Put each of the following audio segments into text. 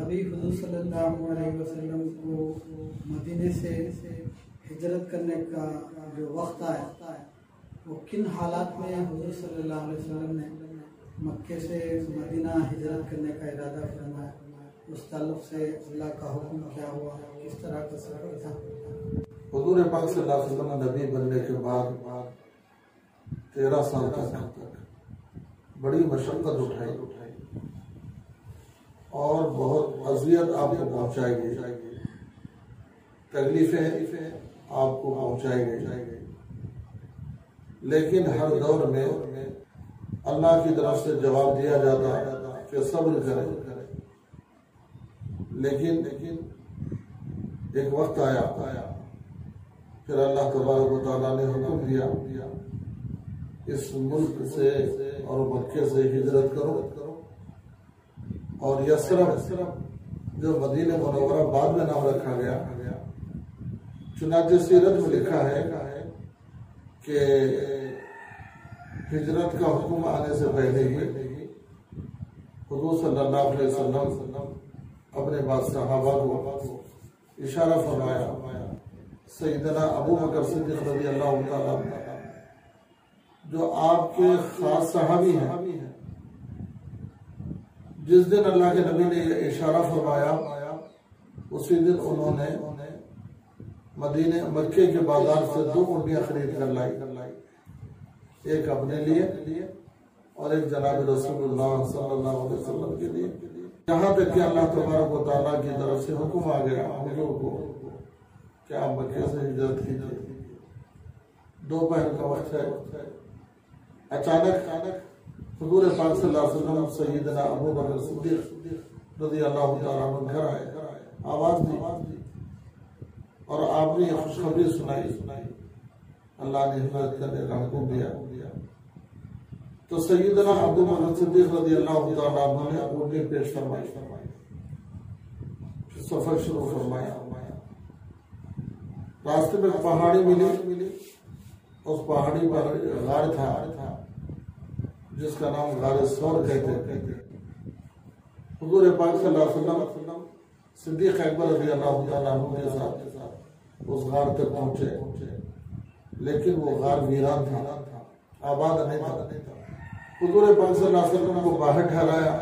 अभी हुज़ूर सल्लल्लाहु अलैहि वसल्लम को मदीने से हिजरत करने का जो वक्त आया वो किन हालात में हुज़ूर सल्लल्लाहु अलैहि वसल्लम ने मक्के से मदीना हिजरत करने का इरादा फरमाया, उस ताल्लुक़ से अल्लाह का हुक्म क्या हुआ, किस तरह का सफ़र था। हुज़ूर पाक सल्लल्लाहु अलैहि वसल्लम नबी बनने के बाद 13 साल तक बड़ी मशक्क़त उठाई और बहुत अज़ियत आपको पहुँचाई गई, तकलीफ़ें आपको पहुँचाई गई, लेकिन हर दौर में अल्लाह की तरफ से जवाब दिया जाता कि सब्र करें। लेकिन एक वक्त आया फिर अल्लाह तबारक व तआला ने हुक्म दिया इस मुल्क से और मक्के से हिजरत करो और यसरब जो मदीने मुनव्वरा बाद में नाम रखा गया। चुनांचे सीरत में लिखा है कि हिजरत का हुक्म आने से पहले ही हुज़ूर सल्लल्लाहु अलैहि वसल्लम अपने बाद सहाबा को इशारा फरमाया, सैयदना अबू बकर सिद्दीक़ रज़ियल्लाहु ताला जो आपके खास सहाबी हैं, जिस दिन अल्लाह के नबी ने ये इशारा फरमाया उसी दिन उन्होंने मक्के के बाजार से 2 ऊँटियाँ खरीद कर लाई, एक अपने लिए और एक जनाब रसूलुल्लाह सल्लल्लाहु अलैहि वसल्लम के लिए। यहाँ तक कि अल्लाह तबारक व तआला की तरफ से हुक्म आ गया हुजूर को कि आप मक्के से हिजरत कीजिए। दोपहर का वक्त है, अचानक हुजूर पाक सल्लल्लाहु अलैहि वसल्लम सैयदना अबू बकर सिद्दीक़ रज़ियल्लाहु ताला अन्हु घर आए, आवाज दी और आपने ये खुशखबरी सुनाई, अल्लाह ने हिजरत करने का हुक्म दिया। तो सैयदना अबू बकर सिद्दीक़ रज़ियल्लाहु ताला अन्हु ने ऊँट पेश फरमाई, सफर शुरू फरमाया। रास्ते में पहाड़ी मिली, उस पहाड़ी पर गार था जिसका नाम गार सौर कहते। हुज़ूर पाक सल्लल्लाहु अलैहि वसल्लम सिद्दीक़ अकबर रज़ियल्लाहु ताला अन्हु के साथ उस गार तक पहुंचे, लेकिन वो गार वीरान था, आबाद नहीं था। हुज़ूर पाक सल्लल्लाहु अलैहि वसल्लम को बाहर ठहराया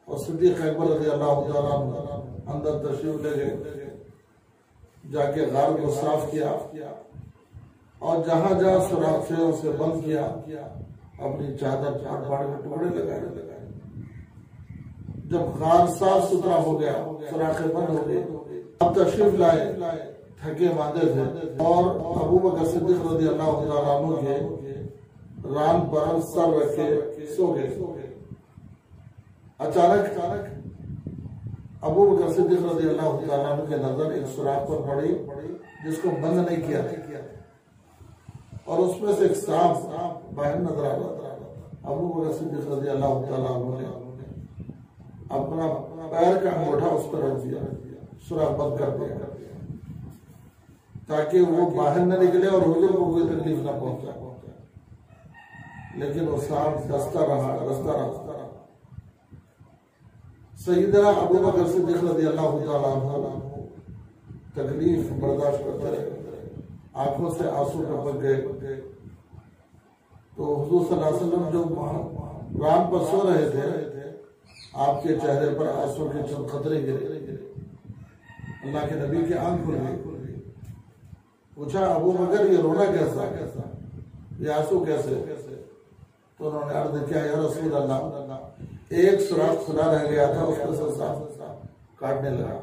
और सिद्दीक़ अकबर रज़ियल्लाहु ताला अन्हु अंदर तशरीफ ले गए, जाके गार को साफ किया और जहां सुराख थे उसे बंद किया, अपनी चादर फाड़ के टुकड़े लगाए। जब गार साफ सुथरा हो गया, सुराखें बंद हो गई, अब तशरीफ लाए, थके मांदे थे और अबू बकर सिद्दीक़ रज़ियल्लाहु ताला अन्हु के रान पर सर रखे सो गए। अचानक अबू बकर सिद्दीक़ रज़ियल्लाहु ताला अन्हु के नजर एक सुराख पर पड़ी जिसको बंद नहीं किया और उसमें से एक सांप बाहर नजर आ रहा था। अबू बकर सिद्दीक़ रज़ियल्लाहु ताला अन्हु ने अपना पैर का अंगूठा उस पर रख दिया, सुराख बंद कर दिया ताकि वो बाहर न निकले और हुजूर को कोई तकलीफ न पहुंचे। लेकिन वो सांप रस्ता रहा। सैयदना अबू बकर सिद्दीक़ रज़ियल्लाहु ताला अन्हु तकलीफ बर्दाश्त करते रहे, आंखों से आंसू टपक गए। तो हुजूर सल्लल्लाहु अलैहि वसल्लम जो रान पर सो रहे थे, आपके चेहरे पर आंसू के चंद खतरे गिरे। अल्लाह के नबी की आंख खुल गई। पूछा, अबू बकर ये रोना कैसा, ये आंसू कैसे? तो उन्होंने अर्ज किया, या रसूल अल्लाह, एक सुराख खुला रह गया था, उसको से सांप काटने लगा।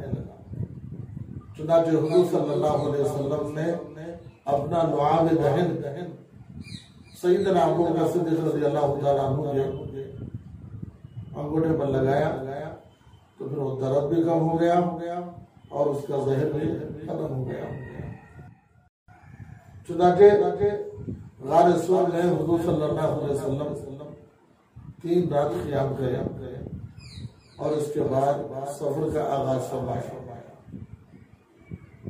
चुनांचे हुजूर सल्लल्लाहु अलैहि वसल्लम ने अपना लुआब दहन सैयदना अबू बकर सिद्दीक़ रज़ियल्लाहु ताला अन्हु के अंगूठे पर लगाया, तो फिर वो दर्द भी कम हो गया और उसका जहर भी खत्म हो गया। चुनांचे गार सौर में हुजूर सल्लल्लाहु अलैहि वसल्लम 3 रात क़ियाम करे और उसके बाद सफर का आगाज फरमाया।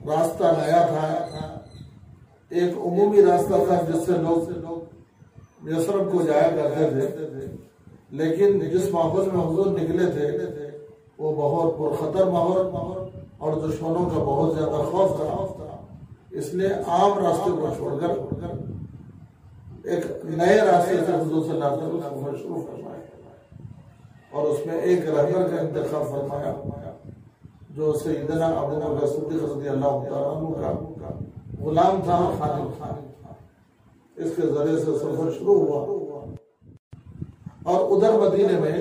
रास्ता नया था, एक उमूमी रास्ता था जिससे लोग यसरब को जाया करते थे, लेकिन जिस माहौल में हुजूर निकले थे वो बहुत पुरखतर माहौल और दुश्मनों का बहुत ज्यादा खौफ था, इसलिए आम रास्ते को छोड़कर एक नए रास्ते से हुजूर सल्लल्लाहु अलैहि वसल्लम सफर शुरू फरमाया और उसमें एक रहबर का इंतखाब फरमाया जो सैयदना अबू बकर सिद्दीक़ रज़ियल्लाहु तआला अन्हु का गुलाम था, खादिम था। इसके जरिए से सफर शुरू हुआ और उधर मदीने में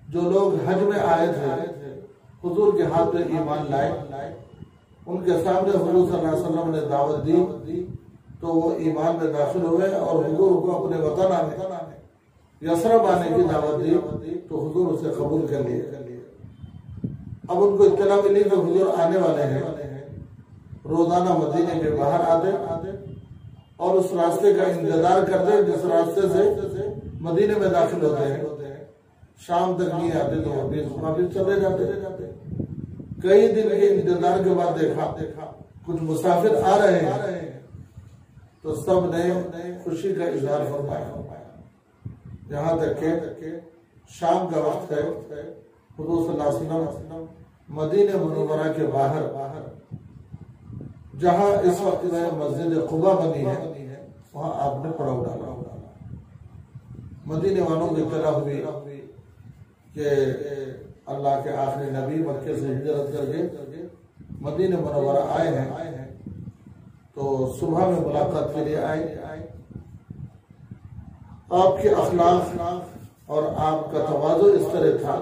जो लोग हज में आए थे हुजूर के हाथ में ईमान लाए, उनके सामने हुजूर सल्लल्लाहु अलैहि वसल्लम ने दावत दी तो वो ईमान में दाखिल हुए और हुजूर को अपने वतन आने यसरब आने की दावत दी तो हुजूर उसे कबूल कर लिए। अब उनको इत्तला मिली कि हुजूर आने वाले हैं, रोजाना मदीने के बाहर आते और उस रास्ते का इंतजार करते जिस रास्ते से मदीने में दाखिल होते हैं। शाम तक नहीं आते तो वापिस चले जाते। कई दिन के इंतजार के बाद देखा कुछ मुसाफिर आ रहे हैं तो सब ने खुशी का इजहार फरमाया। यहाँ तक के शाम का वक्त है, हुजूर सल्लल्लाहु अलैहि वसल्लम मदीने मुनव्वरा के बाहर जहाँ इस वक्त में मस्जिद कुबा बनी है वहाँ आपने पड़ाव डाला। मदीने वालों को इत्तला हुई कि अल्लाह के आखिरी नबी मक्के से हिजरत करके मदीने मुनव्वरा आए हैं तो सुबह में मुलाकात के लिए आए। आपके अखलाक और आपका तवाज़ु इस तरह था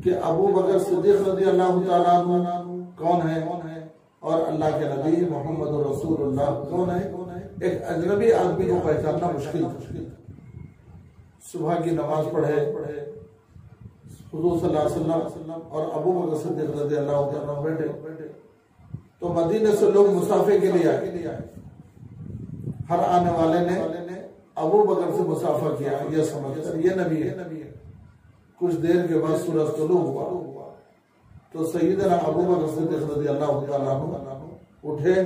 कि अबू बकर सिद्दीक़ रज़ियल्लाहु तआला अन्हु कौन है और अल्लाह के नबी मोहम्मद रसूलुल्लाह कौन है, एक अजनबी आदमी को पहचानना मुश्किल था। सुबह की नमाज पढ़े हुजूर सल्लल्लाहु अलैहि वसल्लम और अबू बकर सिद्दीक़ रज़ियल्लाहु तआला अन्हु बैठे तो मदीने से लोग मुसाफे के लिए आए। हर आने वाले ने अबू बकर से मुसाफा किया, यह समझकर ये नबी है। कुछ देर के बाद सूरज तुलू हुआ तो सैयदना अबू बकर सिद्दीक़ रज़ियल्लाहु तआला अन्हु उठे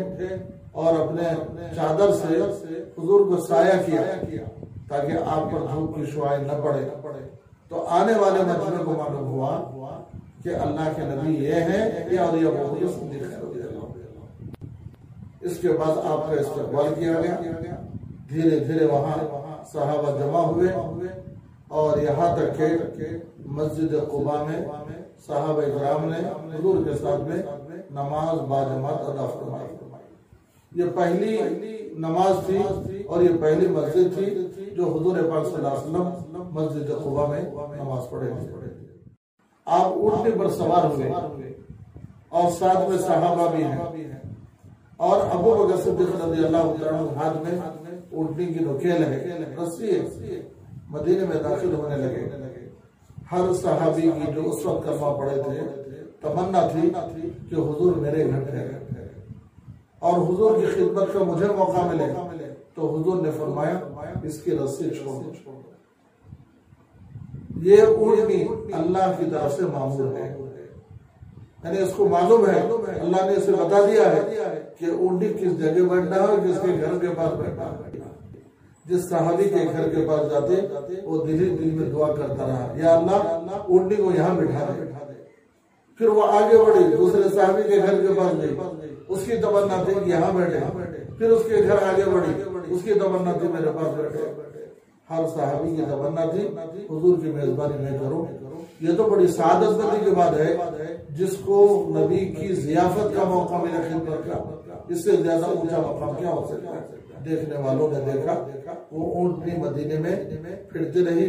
और अपने चादर से हुजूर को साया किया ताकि आप पर धूप की शुआएं न पड़े। तो आने वाले मजमे को मालूम हुआ कि अल्लाह के नबी ये हैं और ये अबू बकर सिद्दीक़ है। इसके बाद आपका इस्तकबाल किया गया। धीरे धीरे वहाँ सहाबा जमा हुए और यहाँ तक के मस्जिद कुबा में सहाबा इकराम ने हुजूर के साथ में नमाज बाजमात अदा फरमाई। ये पहली नमाज थी और ये पहली मस्जिद थी जो हुजूर पाक सल्लल्लाहु अलैहि वसल्लम मस्जिद कुबा में नमाज पढ़े थे। आप ऊँटनी पर सवार हुए और साथ में सहाबा भी हैं और अबू बकर सिद्दीक़ रज़ियल्लाहु तआला अन्हु हाथ में ऊँटनी की नोकेल है, रस्सी है। मदीने में दाखिल होने लगे। हर सहाबी की जो उस वक्त कलमा पढ़े थे तमन्ना थी कि हुजूर मेरे घर ठहरे और हुजूर की खिदमत का मुझे मौका मिले। तो हुजूर ने फरमाया इसकी रस्सी छोड़ दो। ये ऊँटनी अल्लाह की तरफ से मामूल है, यानी इसको मालूम है, अल्लाह ने इसे बता दिया है कि ऊँटनी किस जगह बैठना है और किसके घर के पास बैठना है। जिस सहाबी के घर के पास जाते वो दिल में दुआ करता रहा, या अल्लाह ऊँटनी को यहाँ बिठा दे। फिर वो आगे बढ़ी, दूसरे सहाबी के घर के पास गई, उसकी तमन्ना थी कि यहाँ बैठे। फिर उसके घर आगे बढ़ी, उसकी तमन्ना थी मेरे पास बैठे। हर सहाबी की तमन्ना थी हुजूर की मेजबानी मैं करूं। ये तो बड़ी सादत बंदी की बात है जिसको नबी की जियाफत का मौका मिला, खिदमत का। इससे ज्यादा ऊंचा मकाम क्या हो सकता है। देखने वालों ने देखा वो ऊँटनी मदीने में फिरती रही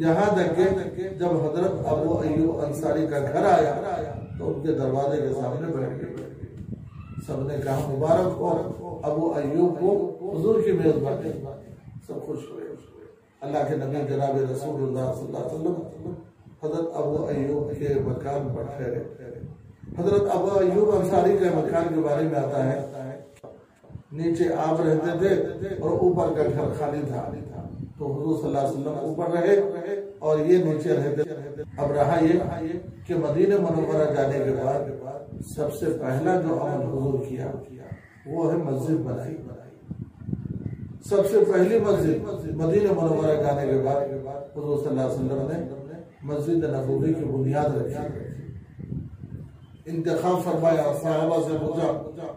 यहाँ तक के जब हजरत अबू अय्यूब अंसारी का घर आया तो उनके दरवाजे के सामने बैठ गए। सबने कहा मुबारक हो अबू अय्यूब को हुजूर की मेजबानी। सब खुश हुए। अल्लाह के नबी जनाब रसूलुल्लाह सल्लल्लाहु अलैहि वसल्लम हजरत अबू अय्यूब के मकान पर ठहरे। हजरत अबू अय्यूब अंसारी के मकान के बारे में आता है नीचे आप रहते थे और ऊपर का घर खाली था। तो हुजूर सल्लल्लाहु अलैहि वसल्लम ऊपर रहे और ये नीचे रहते। अब रहा ये कि मदीने मुनव्वरा जाने के बाद सबसे पहला जो अमल हुजूर किया वो है मस्जिद बनाई। सबसे पहली मस्जिद मदीने मुनव्वरा जाने के बाद हुजूर सल्लल्लाहु अलैहि वसल्लम ने मस्जिद नबवी की बुनियाद रखी। इंतखाब फरमाया, सहाबा से पूछा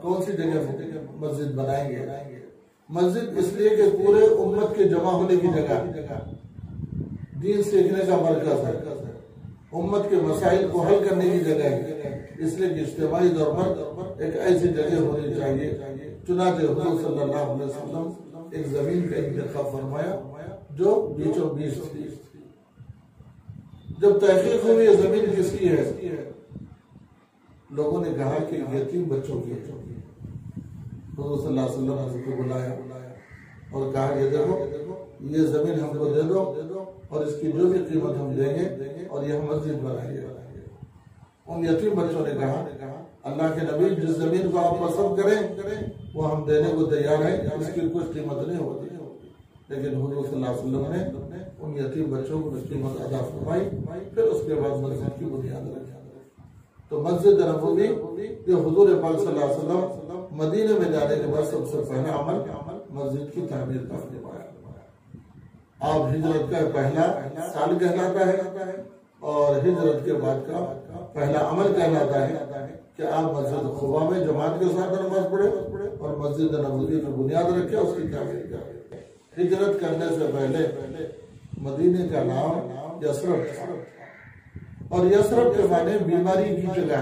कौन सी जगह मस्जिद बनाएंगे। मस्जिद इसलिए कि पूरे उम्मत के जमा होने की जगह, दीन सीखने का मरकज है, उम्मत के मसाइल को हल करने की जगह है, इसलिए कि इज्तिमाई दौर पर एक ऐसी जगह होनी चाहिए। चुनांचे हुज़ूर सल्लल्लाहु अलैहि वसल्लम एक जमीन का इंतखाब फरमाया जो बीचों बीच थी। जब तहकीक हुई ये जमीन किसकी है, लोगों ने कहा कि यतीम बच्चों की है। हुज़ूर सल्लल्लाहु अलैहि वसल्लम ने उसको बुलाया और कहा कि देखो ये जमीन हमको दे दो और इसकी जो भी कीमत हम देंगे और यह मस्जिद बनाएंगे। उन यतीम बच्चों ने कहा अल्लाह के नबी जिस जमीन को आप पसंद करें वो हम देने को तैयार हैं, इसकी कुछ कीमत नहीं होती। लेकिन हुज़ूर सल्लल्लाहु अलैहि वसल्लम ने उन यतीम बच्चों को कीमत अदा फरमाई। फिर उसके बाद मस्जिद की बुनियाद रखी। तो मस्जिद नबवी जो हुज़ूर पाक सल्लल्लाहु अलैहि वसल्लम मदीने में जाने के बाद सबसे पहला अमल मस्जिद की तामीर का फरमाया। आप हिजरत का पहला साल कहलाता है और हिजरत के बाद का पहला अमल कहलाता है कि आप मस्जिद खुबा में जमात के साथ नमाज पढ़े और मस्जिद नबवी में बुनियाद रखे, उसकी तामीर करें। हिजरत करने से पहले मदीने का नाम यसरब था और यसरब के माने बीमारी की जगह।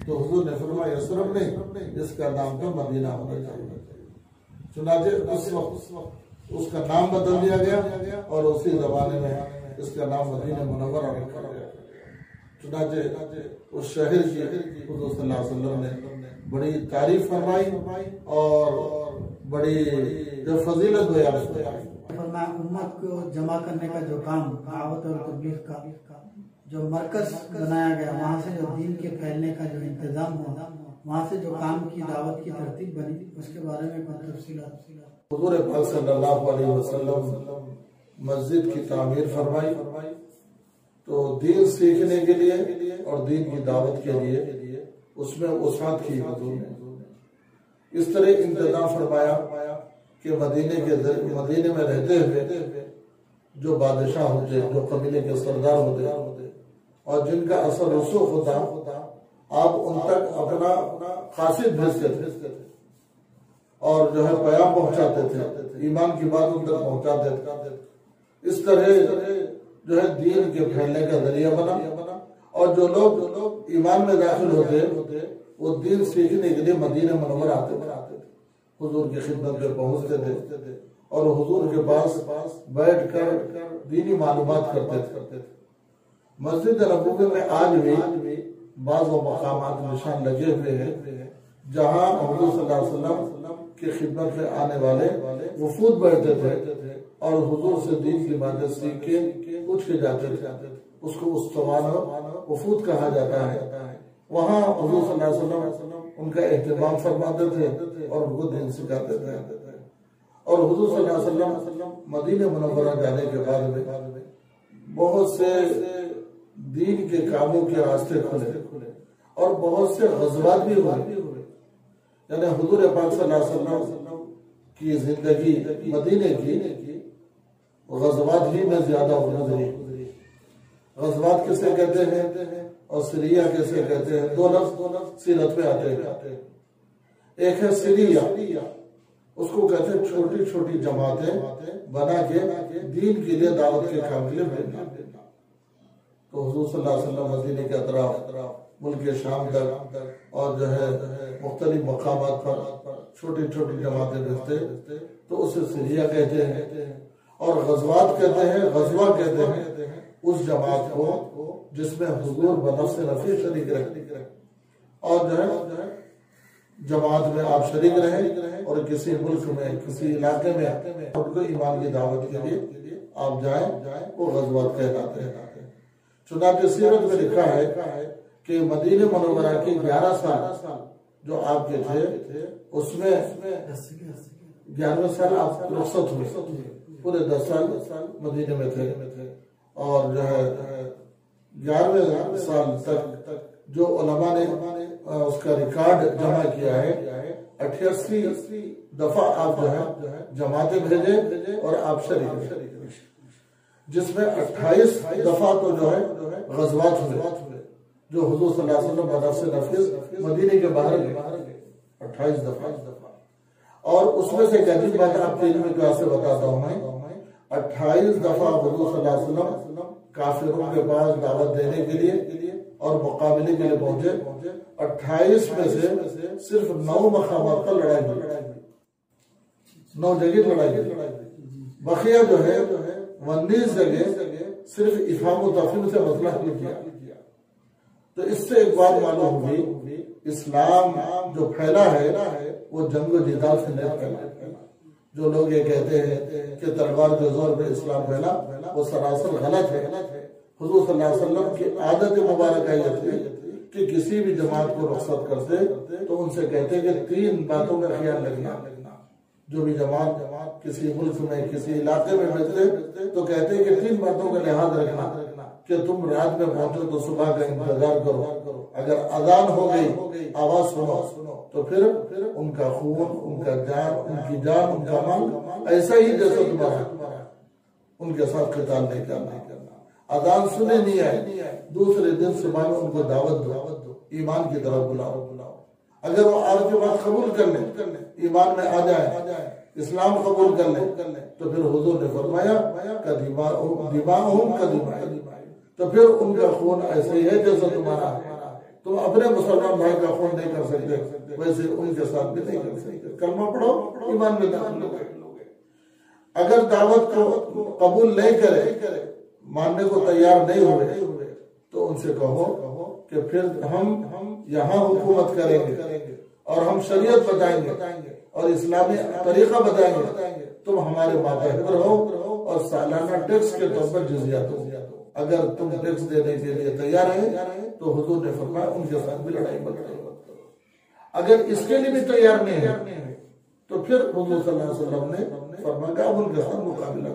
तो हुजूर ने फरमाया यसरब नहीं, इसका नाम तो मदीना होना चाहिए। चुनांचे उस वक्त उसका नाम बदल दिया गया और उसी जमाने में इसका नाम मदीना मुनव्वरा रखा गया। चुनांचे उस शहर की हुजूर सल्लल्लाहु अलैहि वसल्लम ने बड़ी तारीफ फरमाई और बड़ी जो फजीलत बयान फरमाई। उम्मत को जमा करने का जो काम दावत और तबलीग का जो मरकज बनाया गया, वहाँ से जो दीन के फैलने का जो इंतजाम हुआ, वहाँ से जो काम की दावत की तरतीब बनी, उसके बारे में कुछ तफसीलात। हुज़ूर पाक सल्लल्लाहु अलैहि वसल्लम मस्जिद की तामीर फरमाई तो दीन सीखने के लिए और दीन की दावत के लिए उसमें वसात की हुज़ूर ने इस तरह इंतजाम फरमाया कि मदीने में रहते हुए जो बादशाह होते, जो कबीले के सरदार होते और जिनका असर रसूख होता, आप उन तक अपना कासिद भेजते थे और जो है पैगाम पहुंचाते थे, ईमान की बात उन तक पहुंचाते थे। इस तरह जो है दीन के फैलने का जरिया बना और जो लोग ईमान में दाखिल होते वो दीन सीखने के लिए मदीना मुनव्वरा आते थे, हुजूर की खिदमत में पहुंचते थे और हुजूर के पास बैठकर दीनी मालूमात करते थे। मस्जिद नबवी में आज भी बाज़ मकामात निशान लगे हुए हैं जहाँ हुजूर सल्लल्लाहु अलैहि वसल्लम की खिदमत में आने वाले वफूद बैठते थे और हुजूर से दीन की बातें सीख के पूछ के जाते थे। उसको उस्तवान वफूद कहा जाता है। वहाँ हुजूर सल्लल्लाहु अलैहि वसल्लम उनका एहतमाम फरमाते थे और उनको दीन सिखाते थे। और हुजूर सल्लल्लाहु अलैहि वसल्लम मदीना मुनव्वरा जाने के बाद में बहुत से दीन के कामों के रास्ते खुले और बहुत से गज़वात भी हुए। यानी हुजूर पाक सल्लल्लाहु अलैहि वसल्लम की जिंदगी मदीने की गज़वात ही में ज्यादा गुजरी। गज़वात किसे कहते हैं और सिरिया किसे कहते हैं, दो लफ्ज़ सीरत में आते हैं। एक है सिरिया, उसको कहते हैं छोटी छोटी जमातें बना के दीन के लिए दावत के काम के लिए भेजना। तो हुजूर सल्लल्लाहु अलैहि वसल्लम मदीने के अतराफ मुल्क के शाम तक और जो है मुख्तलिफ मकामात पर छोटी छोटी जमातें भेजते तो उसे सिरिया कहते हैं। और गज़वात कहते हैं, गज़वा कहते हैं उस जमात को जिसमें हुजूर बनफ्स नफी शरीक रहे और जो है जमात में आप शरीक रहे और किसी मुल्क में किसी इलाके में उनको ईमान की दावत के लिए आप जाएं, वो गज़वात कहलाते हैं। चुनांचे सीरत में लिखा है कि मदीने मुनव्वरा के 11 साल जो आपके थे उसमें 11वें साल आप रुखसत हुए, पूरे 10 साल मदीने में थे और जो है 11वें साल तक जो उलमा ने उसका रिकॉर्ड जमा किया है 88 दफा आप जो है जमातें भेजे और आप शरीक। जिसमें 28 दफा तो जो है गज़वात हुए, जो हुजूर सल्लल्लाहु अलैहि वसल्लम बदर से नफीस मदीने के बाहर गए 28 दफा। और उसमें से एक अजीब बात आपके इल्म की से बताता हूँ मैं, 28 दफा हुजूर सल्लल्लाहु अलैहि वसल्लम काफिरों के पास दावत देने के लिए और मुकाबले के लिए पहुंचे। 28 में से सिर्फ 9 मकामात पर लड़ाई हुई, 9 जगह लड़ाई हुई। बकिया जो है 19 जगह सिर्फ इफाम व तफहीम से मसला हल किया। तो इससे एक बात मालूम हुई, इस्लाम जो फैला है वो जंग जिदाल से नहीं फैला। जो लोग ये कहते हैं कि तलवार के जोर पे इस्लाम फैला, वो सरासर गलत है। हुजूर सल्लल्लाहु अलैहि वसल्लम की आदत मुबारक ये थी कि किसी भी जमात को रुखसत करते तो उनसे कहते कि 3 बातों का ख्याल रखना। जो भी जमात किसी मुल्क में किसी इलाके में मिलते तो कहते कि 3 बातों का लिहाज रखना कि तुम रात में पहुंचो तो सुबह का इंतजार करो, अगर अजान हो गई आवाज सुनो तो फिर उनका खून, उनका जान, उनकी जान, उनका माल ऐसा ही जैसे तुम्हारा, उनके साथ क़िताल नहीं करना। अजान सुने नहीं आए, दूसरे दिन सुबह में उनको दावत दो, ईमान की तरफ बुलाओ। अगर वो आपके बात कबूल कर ले, ईमान में आ जाए, इस्लाम कबूल कर ले, तो फिर हुजूर ने फरमाया तो फिर उनका खून ऐसे ही है जैसे तुम्हारा है। तुम अपने मुसलमान भाई का खून नहीं कर सकते, वैसे उनके साथ भी नहीं कर सकते। कलमा पढ़ो, ईमान में दाखिल हो गए। अगर दावत को कबूल नहीं करे, मानने को तैयार नहीं हुए, तो उनसे कहो कि फिर हम यहाँ हुकूमत करेंगे और हम शरीयत बताएंगे और इस्लामी तरीका बताएंगे, तुम हमारे मातहत रहो और सालाना टैक्स के तौर पर जिज़िया दो। अगर तुम टैक्स देने के लिए तैयार है तो हुजूर ने फरमाया उनके साथ भी लड़ाई मत करो। अगर इसके लिए भी तैयार नहीं है तो फिर हुजूर सल्लल्लाहु अलैहि वसल्लम ने फरमाया अब उनके साथ मुकाबला